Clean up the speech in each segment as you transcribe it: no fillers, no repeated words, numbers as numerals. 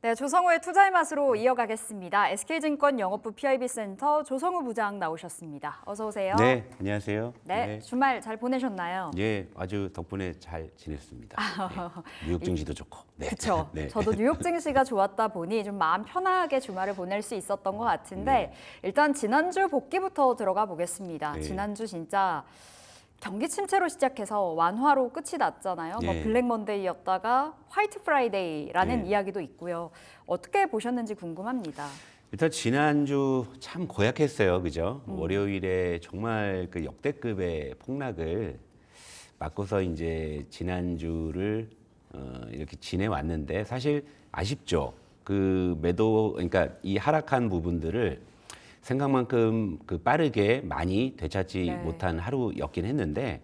네, 조성우의 투자의 맛으로 이어가겠습니다. SK증권 영업부 PIB센터 조성우 부장 나오셨습니다. 어서 오세요. 네, 안녕하세요. 네, 주말 잘 보내셨나요? 예, 아주 덕분에 잘 지냈습니다. 뉴욕 증시도 좋고. 네. 그렇죠. 네. 저도 뉴욕 증시가 좋았다 보니 좀 마음 편하게 주말을 보낼 수 있었던 것 같은데 일단 지난주 복귀부터 들어가 보겠습니다. 네. 지난주 진짜 경기 침체로 시작해서 완화로 끝이 났잖아요. 뭐 예. 블랙 먼데이였다가 화이트 프라이데이라는 예. 이야기도 있고요. 어떻게 보셨는지 궁금합니다. 일단 지난주 참 고약했어요, 그죠? 월요일에 정말 그 역대급의 폭락을 맞고서 이제 지난주를 이렇게 지내왔는데 사실 아쉽죠. 그 매도, 그러니까 이 하락한 부분들을 생각만큼 그 빠르게 많이 되찾지 네. 못한 하루였긴 했는데,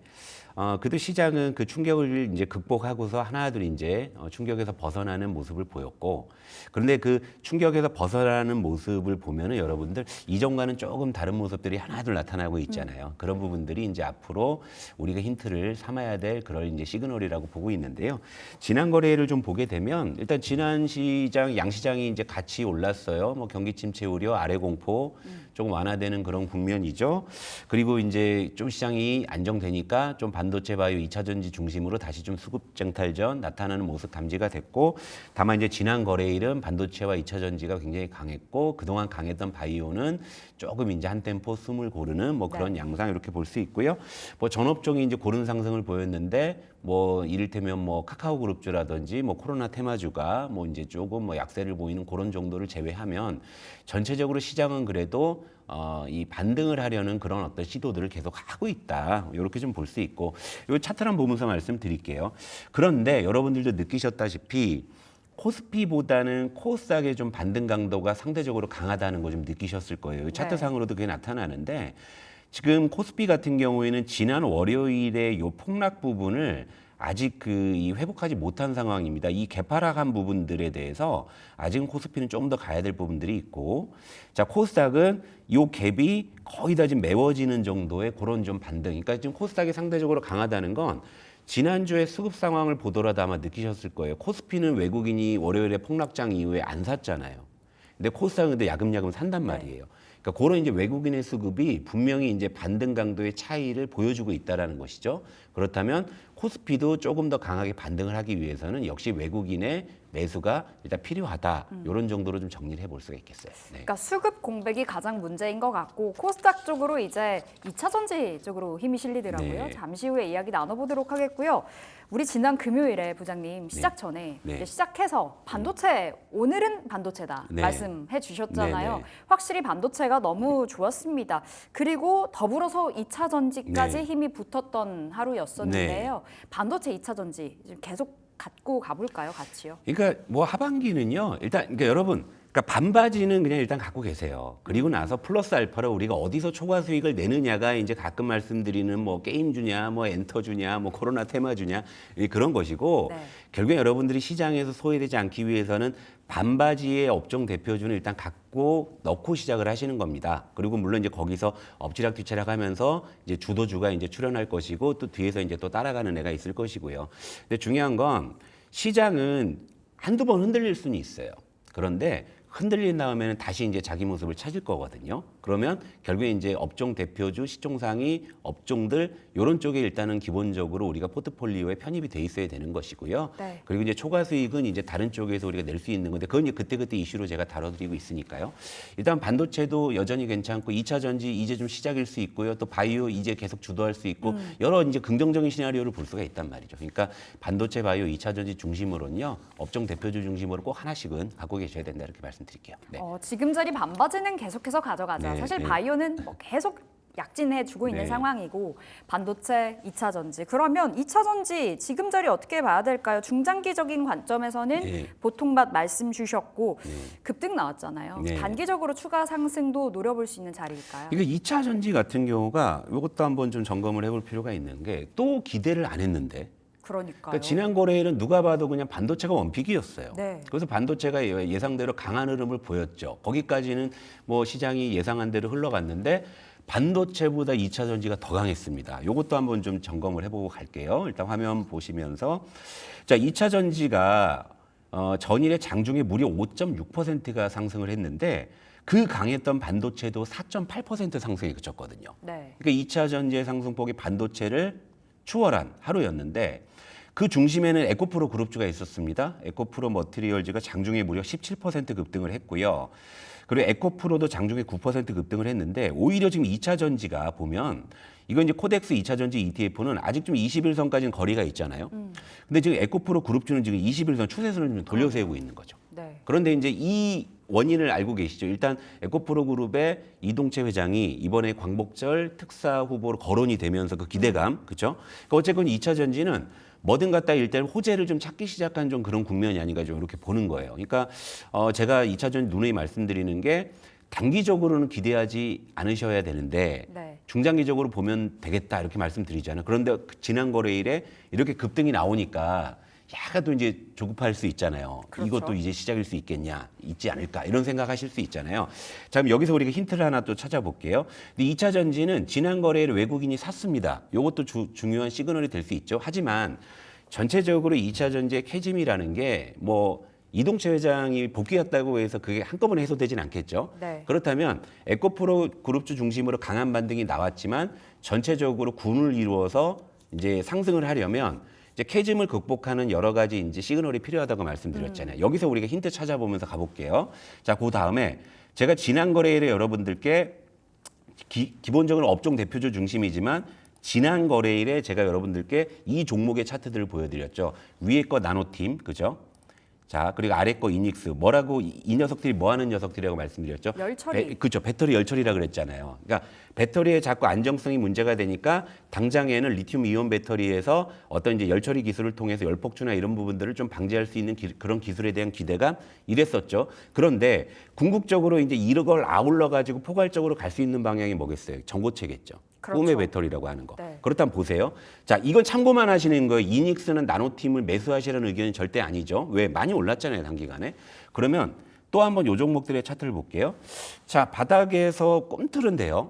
그래도 시장은 그 충격을 이제 극복하고서 하나둘 이제 충격에서 벗어나는 모습을 보였고, 그런데 그 충격에서 벗어나는 모습을 보면은 여러분들 이전과는 조금 다른 모습들이 하나둘 나타나고 있잖아요. 그런 부분들이 이제 앞으로 우리가 힌트를 삼아야 될 그런 이제 시그널이라고 보고 있는데요. 지난 거래를 좀 보게 되면 일단 지난 시장, 양시장이 이제 같이 올랐어요. 뭐 경기 침체 우려, 아래 공포 조금 완화되는 그런 국면이죠. 그리고 이제 좀 시장이 안정되니까 좀 반도체 바이오 2차 전지 중심으로 다시 좀 수급 쟁탈전 나타나는 모습 감지가 됐고, 다만 이제 지난 거래일은 반도체와 2차 전지가 굉장히 강했고 그동안 강했던 바이오는 조금 이제 한 템포 숨을 고르는 뭐 그런 양상 이렇게 볼 수 있고요. 뭐 전업종이 이제 고른 상승을 보였는데 뭐 이를테면 뭐 카카오 그룹주라든지 뭐 코로나 테마주가 뭐 이제 조금 뭐 약세를 보이는 그런 정도를 제외하면 전체적으로 시장은 그래도 이 반등을 하려는 그런 어떤 시도들을 계속 하고 있다. 이렇게 좀 볼 수 있고, 이 차트를 보면서 말씀드릴게요. 그런데 여러분들도 느끼셨다시피 코스피보다는 코스닥의 좀 반등 강도가 상대적으로 강하다는 거 좀 느끼셨을 거예요. 차트상으로도 그게 나타나는데, 지금 코스피 같은 경우에는 지난 월요일에 요 폭락 부분을 아직 이 회복하지 못한 상황입니다. 이 개파락한 부분들에 대해서 아직은 코스피는 좀 더 가야 될 부분들이 있고, 자, 코스닥은 요 갭이 거의 다 지금 메워지는 정도의 그런 좀 반등. 그러니까 지금 코스닥이 상대적으로 강하다는 건 지난주에 수급 상황을 보더라도 아마 느끼셨을 거예요. 코스피는 외국인이 월요일에 폭락장 이후에 안 샀잖아요. 근데 코스닥은 근데 야금야금 산단 말이에요. 그러니까 그런 이제 외국인의 수급이 분명히 이제 반등 강도의 차이를 보여주고 있다라는 것이죠. 그렇다면 코스피도 조금 더 강하게 반등을 하기 위해서는 역시 외국인의 매수가 일단 필요하다. 이런 정도로 좀 정리를 해볼 수가 있겠어요. 네. 그러니까 수급 공백이 가장 문제인 것 같고 코스닥 쪽으로 이제 2차 전지 쪽으로 힘이 실리더라고요. 네. 잠시 후에 이야기 나눠보도록 하겠고요. 우리 지난 금요일에 부장님 시작 전에 네. 이제 시작해서 반도체 오늘은 반도체다 네. 말씀해 주셨잖아요. 네, 네. 확실히 반도체가 너무 좋았습니다. 그리고 더불어서 2차 전지까지 네. 힘이 붙었던 하루였었는데요. 반도체 2차 전지 지금 계속 갖고 가볼까요, 같이요? 그러니까 뭐 하반기는요. 일단 그러니까 여러분, 그러니까 반바지는 그냥 일단 갖고 계세요. 그리고 나서 플러스 알파로 우리가 어디서 초과 수익을 내느냐가 이제 가끔 말씀드리는 뭐 게임주냐, 뭐 엔터주냐, 뭐 코로나 테마주냐 그런 것이고, 네. 결국에 여러분들이 시장에서 소외되지 않기 위해서는 반바지의 업종 대표주는 일단 갖고 넣고 시작을 하시는 겁니다. 그리고 물론 이제 거기서 엎치락 뒤치락 하면서 이제 주도주가 이제 출현할 것이고 또 뒤에서 이제 또 따라가는 애가 있을 것이고요. 근데 중요한 건 시장은 한두 번 흔들릴 수는 있어요. 그런데 흔들린 다음에는 다시 이제 자기 모습을 찾을 거거든요. 그러면 결국에 이제 업종 대표주, 시총상위 업종들 이런 쪽에 일단은 기본적으로 우리가 포트폴리오에 편입이 돼 있어야 되는 것이고요. 네. 그리고 이제 초과 수익은 이제 다른 쪽에서 우리가 낼 수 있는 건데 그건 이제 그때그때 이슈로 제가 다뤄드리고 있으니까요. 일단 반도체도 여전히 괜찮고 2차 전지 이제 좀 시작일 수 있고요. 또 바이오 이제 계속 주도할 수 있고 여러 이제 긍정적인 시나리오를 볼 수가 있단 말이죠. 그러니까 반도체 바이오 2차 전지 중심으로는요. 업종 대표주 중심으로 꼭 하나씩은 갖고 계셔야 된다 이렇게 말씀드릴게요. 네. 지금 자리 반바지는 계속해서 가져가자. 네, 사실 네. 바이오는 뭐 계속 약진해주고 있는 네. 상황이고 반도체 2차 전지. 그러면 2차 전지 지금 자리 어떻게 봐야 될까요? 중장기적인 관점에서는 네. 보통밭 말씀 주셨고 네. 급등 나왔잖아요. 네. 단기적으로 추가 상승도 노려볼 수 있는 자리일까요? 이거 2차 전지 같은 경우가 이것도 한번 좀 점검을 해볼 필요가 있는 게 또 기대를 안 했는데 그러니까요. 그러니까 지난 거래일은 누가 봐도 그냥 반도체가 원픽이었어요. 네. 그래서 반도체가 예상대로 강한 흐름을 보였죠. 거기까지는 뭐 시장이 예상한 대로 흘러갔는데 반도체보다 2차 전지가 더 강했습니다. 이것도 한번 좀 점검을 해보고 갈게요. 일단 화면 보시면서 자, 2차 전지가 전일에 장중에 무려 5.6%가 상승을 했는데 그 강했던 반도체도 4.8% 상승에 그쳤거든요. 네. 그러니까 2차 전지의 상승폭이 반도체를 추월한 하루였는데 그 중심에는 에코프로 그룹주가 있었습니다. 에코프로 머티리얼즈가 장중에 무려 17% 급등을 했고요. 그리고 에코프로도 장중에 9% 급등을 했는데 오히려 지금 2차 전지가 보면 이건 이제 코덱스 2차 전지 ETF는 아직 좀 21선까지는 거리가 있잖아요. 근데 지금 에코프로 그룹주는 지금 21선 추세선을 좀 돌려세우고 있는 거죠. 네. 그런데 이제 이 원인을 알고 계시죠. 일단 에코프로 그룹의 이동채 회장이 이번에 광복절 특사 후보로 거론이 되면서 그 기대감, 그렇죠? 그러니까 어쨌건 2차 전지는 뭐든 갖다 일단 호재를 좀 찾기 시작한 좀 그런 국면이 아닌가 좀 이렇게 보는 거예요. 그러니까 제가 2차 전지 누누이 말씀드리는 게 단기적으로는 기대하지 않으셔야 되는데 네. 중장기적으로 보면 되겠다 이렇게 말씀드리잖아요. 그런데 지난 거래일에 이렇게 급등이 나오니까 약간 또 이제 조급할 수 있잖아요. 그렇죠. 이것도 이제 시작일 수 있겠냐, 있지 않을까 이런 생각하실 수 있잖아요. 자, 그럼 여기서 우리가 힌트를 하나 또 찾아볼게요. 근데 2차 전지는 지난 거래일 외국인이 샀습니다. 이것도 중요한 시그널이 될 수 있죠. 하지만 전체적으로 2차 전지의 캐즘이라는 게 뭐 이동채 회장이 복귀했다고 해서 그게 한꺼번에 해소되진 않겠죠. 네. 그렇다면 에코프로 그룹주 중심으로 강한 반등이 나왔지만 전체적으로 군을 이루어서 이제 상승을 하려면 이제 캐즘을 극복하는 여러 가지 이제 시그널이 필요하다고 말씀드렸잖아요. 여기서 우리가 힌트 찾아보면서 가볼게요. 자, 그 다음에 제가 지난 거래일에 여러분들께 기본적으로 업종 대표주 중심이지만 지난 거래일에 제가 여러분들께 이 종목의 차트들을 보여드렸죠. 위에 거 나노팀, 그죠? 자, 그리고 아래 거 이닉스. 뭐라고 이 녀석들이 뭐 하는 녀석들이라고 말씀드렸죠? 열처리. 그렇죠. 배터리 열처리라 그랬잖아요. 그러니까 배터리에 자꾸 안정성이 문제가 되니까 당장에는 리튬 이온 배터리에서 어떤 이제 열처리 기술을 통해서 열폭주나 이런 부분들을 좀 방지할 수 있는 그런 기술에 대한 기대감 이랬었죠. 그런데 궁극적으로 이제 이걸 아울러 가지고 포괄적으로 갈 수 있는 방향이 뭐겠어요? 전고체겠죠. 그렇죠. 꿈의 배터리라고 하는 거. 네. 그렇다면 보세요. 자, 이건 참고만 하시는 거예요. 이닉스는 나노팀을 매수하시라는 의견이 절대 아니죠. 왜? 많이 올랐잖아요, 단기간에. 그러면 또 한번 요 종목들의 차트를 볼게요. 자, 바닥에서 꿈틀은데요.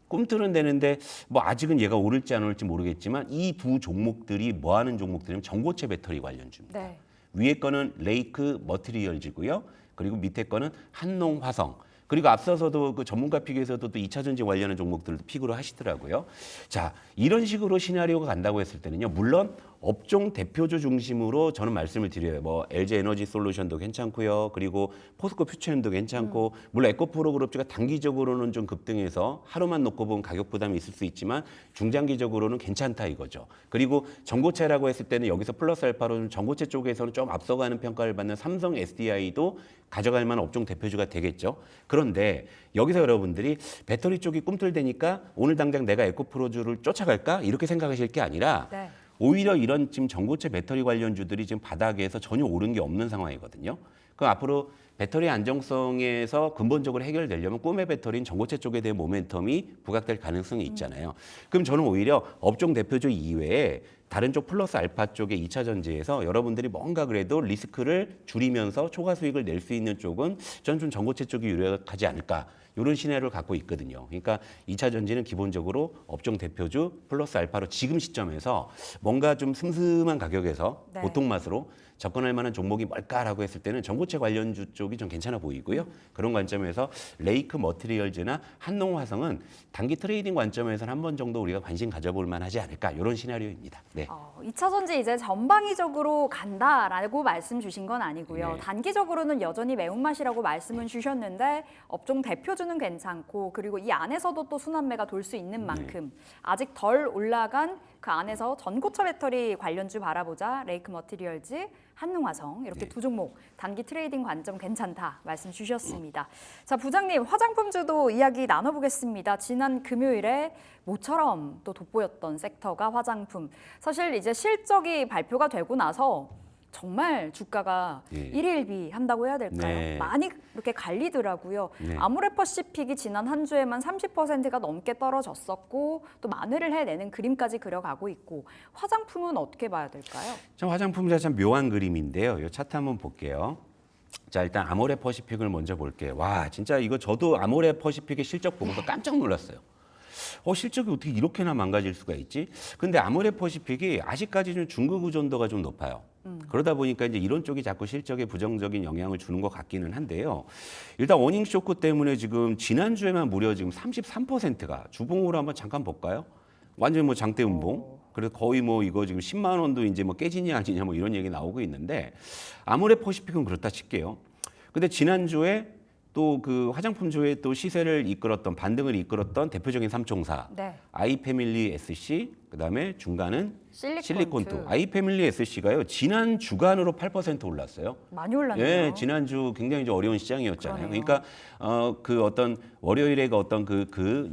꿈틀은 되는데 뭐 아직은 얘가 오를지 안 오를지 모르겠지만 이 두 종목들이 뭐 하는 종목들이면 전고체 배터리 관련주입니다. 네. 위에 거는 레이크 머티리얼즈고요. 그리고 밑에 거는 한농화성. 그리고 앞서서도 그 전문가 픽에서도 또 2차 전지 관련한 종목들도 픽으로 하시더라고요. 자, 이런 식으로 시나리오가 간다고 했을 때는요. 물론 업종 대표주 중심으로 저는 말씀을 드려요. 뭐 LG 에너지 솔루션도 괜찮고요. 그리고 포스코 퓨처엠도 괜찮고 물론 에코프로 그룹주가 단기적으로는 좀 급등해서 하루만 놓고 보면 가격 부담이 있을 수 있지만 중장기적으로는 괜찮다 이거죠. 그리고 전고체라고 했을 때는 여기서 플러스 알파로 전고체 쪽에서는 좀 앞서가는 평가를 받는 삼성 SDI도 가져갈 만한 업종 대표주가 되겠죠. 그런데 여기서 여러분들이 배터리 쪽이 꿈틀대니까 오늘 당장 내가 에코프로주를 쫓아갈까? 이렇게 생각하실 게 아니라 네. 오히려 이런 지금 전고체 배터리 관련주들이 지금 바닥에서 전혀 오른 게 없는 상황이거든요. 그럼 앞으로 배터리 안정성에서 근본적으로 해결되려면 꿈의 배터리인 전고체 쪽에 대한 모멘텀이 부각될 가능성이 있잖아요. 그럼 저는 오히려 업종 대표주 이외에 다른 쪽 플러스 알파 쪽의 2차 전지에서 여러분들이 뭔가 그래도 리스크를 줄이면서 초과 수익을 낼 수 있는 쪽은 저는 좀 전고체 쪽이 유력하지 않을까. 이런 시나리오를 갖고 있거든요. 그러니까 2차 전지는 기본적으로 업종 대표주 플러스 알파로 지금 시점에서 뭔가 좀 슴슴한 가격에서 네. 보통 맛으로 접근할 만한 종목이 뭘까라고 했을 때는 전고체 관련주 쪽이 좀 괜찮아 보이고요. 그런 관점에서 레이크 머티리얼즈나 한농화성은 단기 트레이딩 관점에서는 한 번 정도 우리가 관심 가져볼 만하지 않을까 이런 시나리오입니다. 네. 2차 전지 이제 전방위적으로 간다라고 말씀 주신 건 아니고요. 네. 단기적으로는 여전히 매운맛이라고 말씀은 주셨는데 업종 대표주는 괜찮고 그리고 이 안에서도 또 순환매가 돌 수 있는 만큼 아직 덜 올라간 그 안에서 전고체 배터리 관련주 바라보자. 레이크 머티리얼즈, 한농화성 이렇게 네. 두 종목 단기 트레이딩 관점 괜찮다 말씀 주셨습니다. 자, 부장님 화장품주도 이야기 나눠보겠습니다. 지난 금요일에 모처럼 또 돋보였던 섹터가 화장품. 사실 이제 실적이 발표가 되고 나서 정말 주가가 예. 일일비 한다고 해야 될까요? 네. 많이 이렇게 갈리더라고요. 네. 아모레퍼시픽이 지난 한 주에만 30%가 넘게 떨어졌었고 또 만회를 해내는 그림까지 그려가고 있고 화장품은 어떻게 봐야 될까요? 참 화장품 참 묘한 그림인데요. 이 차트 한번 볼게요. 자, 일단 아모레퍼시픽을 먼저 볼게요. 와, 진짜 이거 저도 아모레퍼시픽의 실적 보고서 깜짝 놀랐어요. 실적이 어떻게 이렇게나 망가질 수가 있지? 근데 아모레퍼시픽이 아직까지 좀 중국 의존도가 좀 높아요. 그러다 보니까 이제 이런 쪽이 자꾸 실적에 부정적인 영향을 주는 것 같기는 한데요. 일단 어닝 쇼크 때문에 지금 지난주에만 무려 지금 33%가 주봉으로 한번 잠깐 볼까요? 완전히 뭐 장대 음봉. 그래서 거의 뭐 이거 지금 10만 원도 이제 뭐 깨지냐 아니냐 뭐 이런 얘기 나오고 있는데 아모레퍼시픽은 그렇다 칠게요. 근데 지난주에 또 그 화장품주의 또 시세를 이끌었던 반등을 이끌었던 대표적인 삼총사 네. 아이패밀리 SC 그다음에 중간은 실리콘투. 실리콘투. 아이패밀리 SC가요. 지난 주간으로 8% 올랐어요. 많이 올랐네요. 예, 지난주 굉장히 좀 어려운 시장이었잖아요. 그러네요. 그러니까 그 어떤 월요일에 그 어떤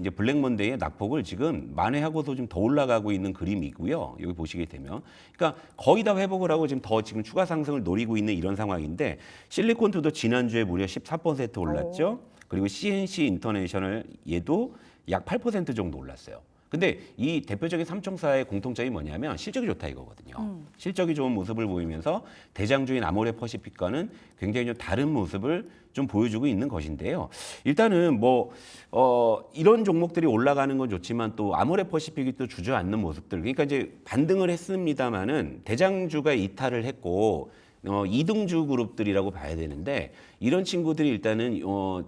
이제 블랙먼데이의 낙폭을 지금 만회하고도 좀 더 올라가고 있는 그림이고요. 여기 보시게 되면, 그러니까 거의 다 회복을 하고 지금 더 지금 추가 상승을 노리고 있는 이런 상황인데 실리콘투도 지난주에 무려 14% 올랐죠. 그리고 CNC 인터내셔널 얘도 약 8% 정도 올랐어요. 근데 이 대표적인 삼총사의 공통점이 뭐냐면 실적이 좋다 이거거든요. 실적이 좋은 모습을 보이면서 대장주인 아모레퍼시픽과는 굉장히 좀 다른 모습을 좀 보여주고 있는 것인데요. 일단은 뭐 이런 종목들이 올라가는 건 좋지만 또 아모레퍼시픽이 또 주저앉는 모습들. 그러니까 이제 반등을 했습니다마는 대장주가 이탈을 했고. 2등주 그룹들이라고 봐야 되는데 이런 친구들이 일단은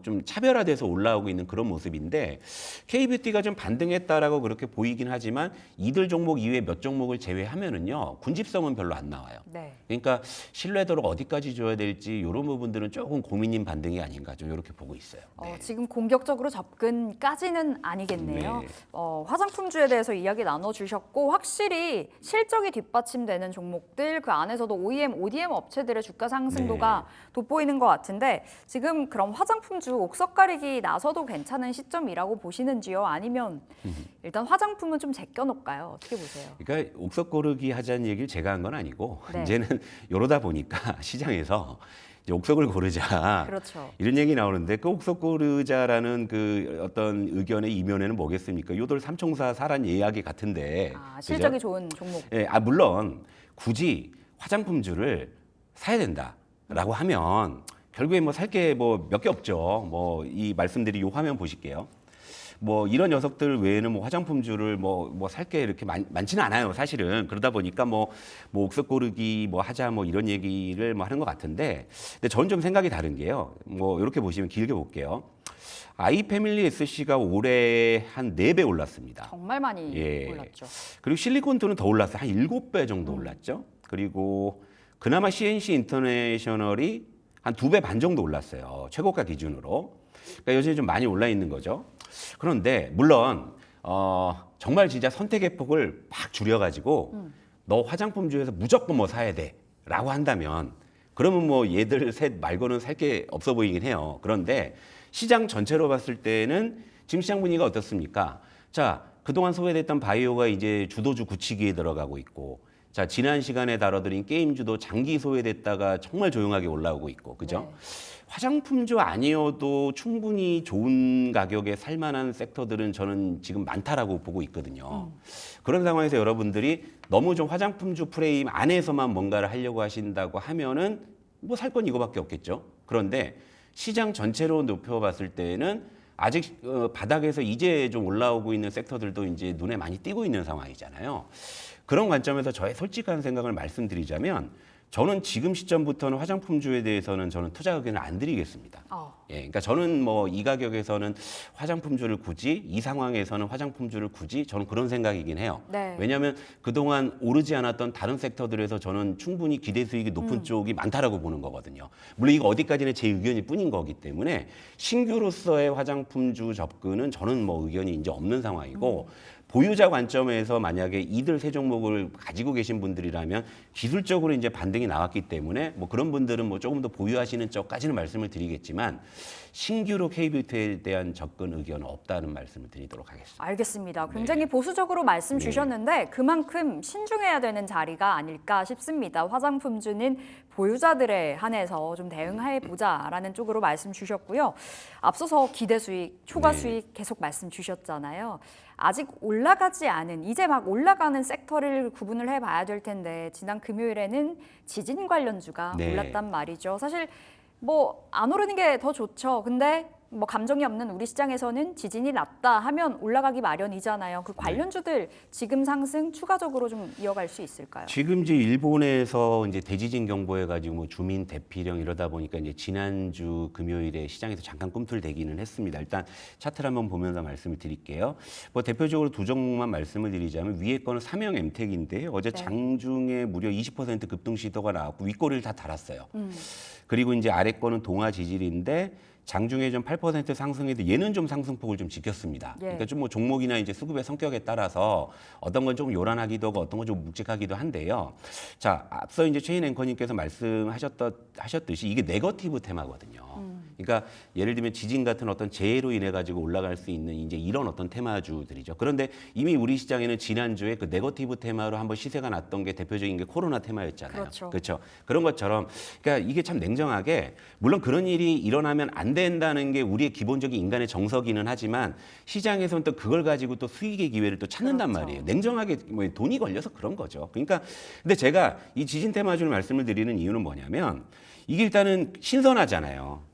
좀 차별화돼서 올라오고 있는 그런 모습인데 K뷰티가 좀 반등했다라고 그렇게 보이긴 하지만 이들 종목 이외에 몇 종목을 제외하면은요 군집성은 별로 안 나와요. 네. 그러니까 신뢰도를 어디까지 줘야 될지 이런 부분들은 조금 고민인 반등이 아닌가 좀 이렇게 보고 있어요. 네. 지금 공격적으로 접근까지는 아니겠네요. 네. 화장품주에 대해서 이야기 나눠주셨고 확실히 실적이 뒷받침되는 종목들 그 안에서도 OEM, ODM 업체들의 주가 상승도가 돋보이는 것 같은데 지금 그럼 화장품주 옥석 가리기 나서도 괜찮은 시점이라고 보시는지요? 아니면 일단 화장품은 좀 제껴놓을까요? 어떻게 보세요? 그러니까 옥석 고르기 하자는 얘기를 제가 한 건 아니고 네. 이제는 이러다 보니까 시장에서 이제 옥석을 고르자 그렇죠. 이런 얘기 나오는데 그 옥석 고르자라는 그 어떤 의견의 이면에는 뭐겠습니까? 요들 삼총사 사란 이야기 같은데 실적이 그죠? 좋은 종목. 예, 물론 굳이 화장품주를 사야 된다라고 하면 결국에 뭐 살 게 뭐 몇 개 없죠. 뭐 이 말씀드린 요 화면 보실게요. 뭐 이런 녀석들 외에는 뭐 화장품주를 뭐 살 게 이렇게 많지는 않아요, 사실은. 그러다 보니까 뭐 옥석 고르기 뭐 하자 뭐 이런 얘기를 뭐 하는 것 같은데, 근데 저는 좀 생각이 다른 게요. 뭐 이렇게 보시면 길게 볼게요. 아이패밀리 SC가 올해 한 4배 올랐습니다. 정말 많이 예. 올랐죠. 그리고 실리콘투는 더 올랐어요. 한 7배 정도 올랐죠. 그리고 그나마 CNC 인터내셔널이 한 2배 반 정도 올랐어요. 최고가 기준으로. 그러니까 여전히 좀 많이 올라 있는 거죠. 그런데 물론 정말 진짜 선택의 폭을 막 줄여가지고 너 화장품주에서 무조건 뭐 사야 돼라고 한다면 그러면 뭐 얘들 셋 말고는 살 게 없어 보이긴 해요. 그런데 시장 전체로 봤을 때는 지금 시장 분위기가 어떻습니까? 자, 그동안 소외됐던 바이오가 이제 주도주 굳히기에 들어가고 있고, 자, 지난 시간에 다뤄드린 게임주도 장기 소외됐다가 정말 조용하게 올라오고 있고, 그죠? 네. 화장품주 아니어도 충분히 좋은 가격에 살만한 섹터들은 저는 지금 많다라고 보고 있거든요. 그런 상황에서 여러분들이 너무 좀 화장품주 프레임 안에서만 뭔가를 하려고 하신다고 하면은 뭐 살 건 이거밖에 없겠죠. 그런데 시장 전체로 높여봤을 때는 아직 바닥에서 이제 좀 올라오고 있는 섹터들도 이제 눈에 많이 띄고 있는 상황이잖아요. 그런 관점에서 저의 솔직한 생각을 말씀드리자면 저는 지금 시점부터는 화장품주에 대해서는 저는 투자 의견을 안 드리겠습니다. 예, 그러니까 저는 뭐 이 가격에서는 화장품주를 굳이 이 상황에서는 화장품주를 굳이 저는 그런 생각이긴 해요. 네. 왜냐하면 그동안 오르지 않았던 다른 섹터들에서 저는 충분히 기대 수익이 높은 쪽이 많다라고 보는 거거든요. 물론 이거 어디까지는 제 의견일 뿐인 거기 때문에 신규로서의 화장품주 접근은 저는 뭐 의견이 이제 없는 상황이고 보유자 관점에서 만약에 이들 세 종목을 가지고 계신 분들이라면 기술적으로 이제 반등이 나왔기 때문에 뭐 그런 분들은 뭐 조금 더 보유하시는 쪽까지는 말씀을 드리겠지만 신규로 K뷰티에 대한 접근 의견은 없다는 말씀을 드리도록 하겠습니다. 알겠습니다. 굉장히 보수적으로 말씀 주셨는데 그만큼 신중해야 되는 자리가 아닐까 싶습니다. 화장품주는 보유자들에 한해서 좀 대응해 보자라는 쪽으로 말씀 주셨고요. 앞서서 기대 수익, 초과 수익 계속 말씀 주셨잖아요. 아직 올라가지 않은, 이제 막 올라가는 섹터를 구분을 해봐야 될 텐데 지난 금요일에는 지진 관련주가 올랐단 말이죠. 사실 뭐 안 오르는 게 더 좋죠. 근데 뭐 감정이 없는 우리 시장에서는 지진이 났다 하면 올라가기 마련이잖아요. 그 관련주들 지금 상승 추가적으로 좀 이어갈 수 있을까요? 지금 이제 일본에서 이제 대지진 경보해가지고 뭐 주민 대피령 이러다 보니까 이제 지난주 금요일에 시장에서 잠깐 꿈틀대기는 했습니다. 일단 차트를 한번 보면서 말씀을 드릴게요. 뭐 대표적으로 두 종목만 말씀을 드리자면 위에 거는 삼형 엠텍인데요. 어제 네. 장중에 무려 20% 급등 시도가 나왔고 윗꼬리를 다 달았어요. 그리고 이제 아래 거는 동아 지질인데 장중에 좀 8% 상승해도 얘는 좀 상승폭을 좀 지켰습니다. 예. 그러니까 좀 뭐 종목이나 이제 수급의 성격에 따라서 어떤 건 좀 요란하기도 하고 어떤 건 좀 묵직하기도 한데요. 자, 앞서 이제 최인 앵커님께서 하셨듯이 이게 네거티브 테마거든요. 그러니까 예를 들면 지진 같은 어떤 재해로 인해 가지고 올라갈 수 있는 이제 이런 어떤 테마주들이죠. 그런데 이미 우리 시장에는 지난주에 그 네거티브 테마로 한번 시세가 났던 게 대표적인 게 코로나 테마였잖아요. 그렇죠. 그런 것처럼 그러니까 이게 참 냉정하게 물론 그런 일이 일어나면 안 된다는 게 우리의 기본적인 인간의 정서기는 하지만 시장에서는 또 그걸 가지고 또 수익의 기회를 또 찾는단 그렇죠. 말이에요. 냉정하게 뭐 돈이 걸려서 그런 거죠. 그러니까 근데 제가 이 지진 테마주를 말씀을 드리는 이유는 뭐냐면 이게 일단은 신선하잖아요.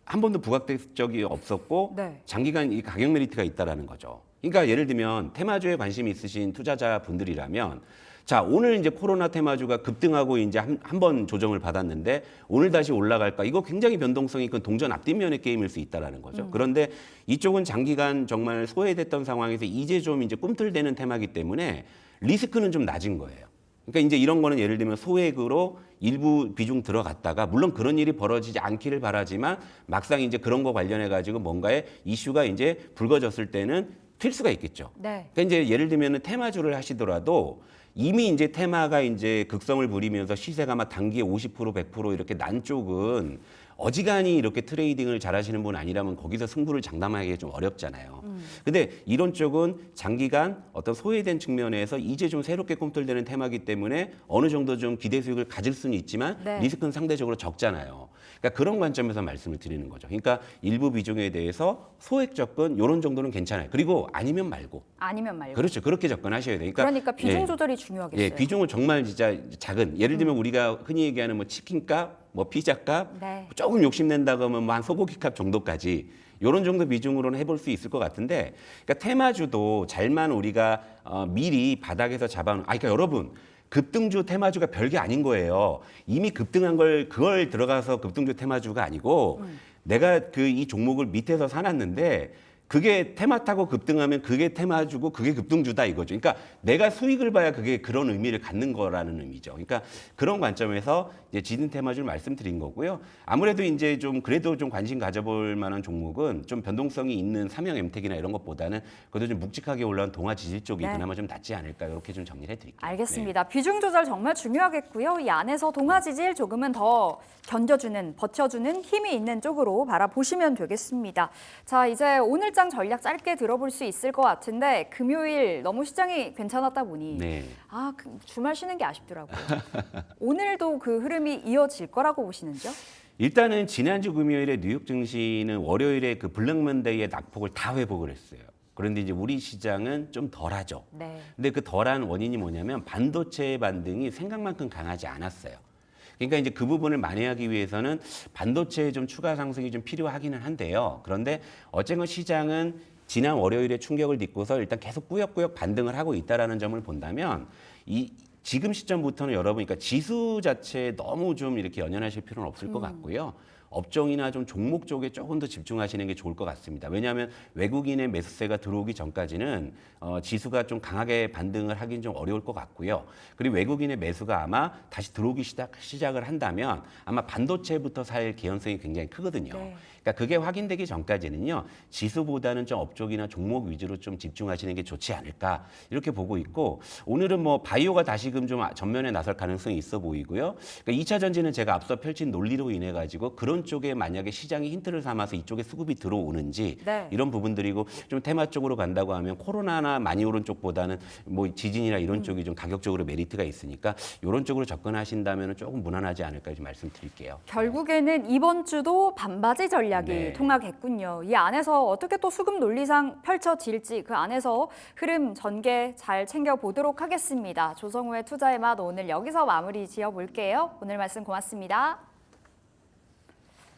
한 번도 부각된 적이 없었고 네. 장기간 이 가격 메리트가 있다라는 거죠. 그러니까 예를 들면 테마주에 관심이 있으신 투자자분들이라면 자, 오늘 이제 코로나 테마주가 급등하고 이제 한 번 조정을 받았는데 오늘 다시 올라갈까? 이거 굉장히 변동성이 큰 동전 앞뒷면의 게임일 수 있다라는 거죠. 그런데 이쪽은 장기간 정말 소외됐던 상황에서 이제 좀 이제 꿈틀대는 테마기 때문에 리스크는 좀 낮은 거예요. 그러니까 이제 이런 거는 예를 들면 소액으로 일부 비중 들어갔다가 물론 그런 일이 벌어지지 않기를 바라지만 막상 이제 그런 거 관련해 가지고 뭔가의 이슈가 이제 불거졌을 때는 튈 수가 있겠죠. 네. 그러니까 이제 예를 들면 테마주를 하시더라도 이미 이제 테마가 이제 극성을 부리면서 시세가 막 단기에 50% 100% 이렇게 난 쪽은 어지간히 이렇게 트레이딩을 잘하시는 분 아니라면 거기서 승부를 장담하기가 좀 어렵잖아요. 근데 이런 쪽은 장기간 어떤 소외된 측면에서 이제 좀 새롭게 꿈틀대는 테마기 때문에 어느 정도 좀 기대 수익을 가질 수는 있지만 네. 리스크는 상대적으로 적잖아요. 그러니까 그런 관점에서 말씀을 드리는 거죠. 그러니까 일부 비중에 대해서 소액 접근 이런 정도는 괜찮아요. 그리고 아니면 말고. 아니면 말고. 그렇죠. 그렇게 접근하셔야 돼요. 그러니까 비중 예. 조절이 중요하겠어요. 예, 비중을 정말 진짜 작은 예를 들면 우리가 흔히 얘기하는 뭐 치킨값, 뭐 피자값, 네. 조금 욕심낸다고 하면 뭐 한 소고기값 정도까지 이런 정도 비중으로는 해볼 수 있을 것 같은데, 그러니까 테마주도 잘만 우리가 미리 바닥에서 잡아놓은, 그러니까 여러분. 급등주 테마주가 별게 아닌 거예요. 이미 급등한 그걸 들어가서 급등주 테마주가 아니고 내가 그 이 종목을 밑에서 사놨는데 그게 테마 타고 급등하면 그게 테마주고 그게 급등주다 이거죠. 그러니까 내가 수익을 봐야 그게 그런 의미를 갖는 거라는 의미죠. 그러니까 그런 관점에서 이제 지진 테마주를 말씀드린 거고요. 아무래도 이제 좀 그래도 좀 관심 가져볼 만한 종목은 좀 변동성이 있는 삼형 엠텍이나 이런 것보다는 그래도 좀 묵직하게 올라온 동아 지질 쪽이 네. 그나마 좀 낫지 않을까 이렇게 좀 정리를 해드릴게요. 알겠습니다. 비중 조절 정말 중요하겠고요. 이 안에서 동아 지질 조금은 더 견뎌주는, 버텨주는 힘이 있는 쪽으로 바라보시면 되겠습니다. 자, 이제 오늘장 전략 짧게 들어볼 수 있을 것 같은데 금요일 너무 시장이 괜찮았다 보니 네. 주말 쉬는 게 아쉽더라고요. 오늘도 그 흐름이 이어질 거라고 보시는지요? 일단은 지난주 금요일에 뉴욕 증시는 월요일에 그 블랙먼데이의 낙폭을 다 회복을 했어요. 그런데 이제 우리 시장은 좀 덜하죠. 네. 근데 그 덜한 원인이 뭐냐면 반도체 반등이 생각만큼 강하지 않았어요. 그러니까 이제 그 부분을 만회하기 위해서는 반도체의 좀 추가 상승이 좀 필요하기는 한데요. 그런데 어쨌건 시장은 지난 월요일에 충격을 딛고서 일단 계속 꾸역꾸역 반등을 하고 있다라는 점을 본다면 지금 시점부터는 여러분, 그러니까 지수 자체에 너무 좀 이렇게 연연하실 필요는 없을 것 같고요. 업종이나 좀 종목 쪽에 조금 더 집중하시는 게 좋을 것 같습니다. 왜냐하면 외국인의 매수세가 들어오기 전까지는 지수가 좀 강하게 반등을 하긴 좀 어려울 것 같고요. 그리고 외국인의 매수가 아마 다시 들어오기 시작을 한다면 아마 반도체부터 살 개연성이 굉장히 크거든요. 네. 그러니까 그게 확인되기 전까지는요, 지수보다는 좀 업종이나 종목 위주로 좀 집중하시는 게 좋지 않을까 이렇게 보고 있고, 오늘은 뭐 바이오가 다시금 좀 전면에 나설 가능성이 있어 보이고요. 그러니까 2차 전지는 제가 앞서 펼친 논리로 인해 가지고 그런 쪽에 만약에 시장이 힌트를 삼아서 이쪽에 수급이 들어오는지 네. 이런 부분들이고, 좀 테마 쪽으로 간다고 하면 코로나나 많이 오른 쪽보다는 뭐 지진이나 이런 쪽이 좀 가격적으로 메리트가 있으니까 이런 쪽으로 접근하신다면 조금 무난하지 않을까 좀 말씀드릴게요. 결국에는 이번 주도 반바지 전략이 네. 통하겠군요. 이 안에서 어떻게 또 수급 논리상 펼쳐질지 그 안에서 흐름 전개 잘 챙겨보도록 하겠습니다. 조성우의 투자의 맛 오늘 여기서 마무리 지어볼게요. 오늘 말씀 고맙습니다.